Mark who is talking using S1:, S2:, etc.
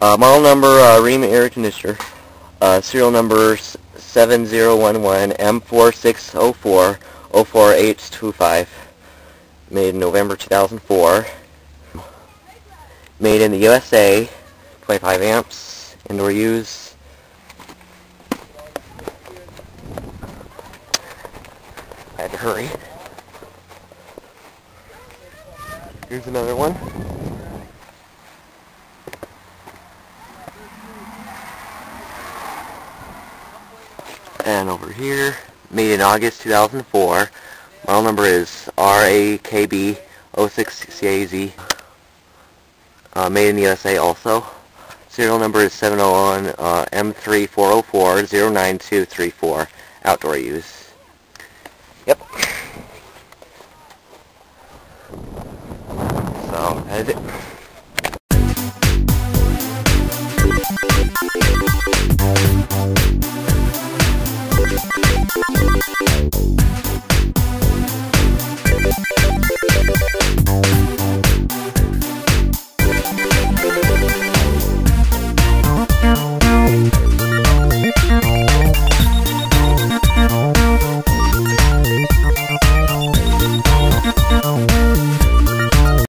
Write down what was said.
S1: Model number, Rheem air conditioner. Serial number 7011M460404H25. Made in November 2004. Made in the USA. 25 amps. Indoor use. I had to hurry. Here's another one. And over here, made in August 2004. Model number is RAKB06CAZ. Made in the USA also. Serial number is 701M3404092234. Outdoor use. Yep. So, that is it.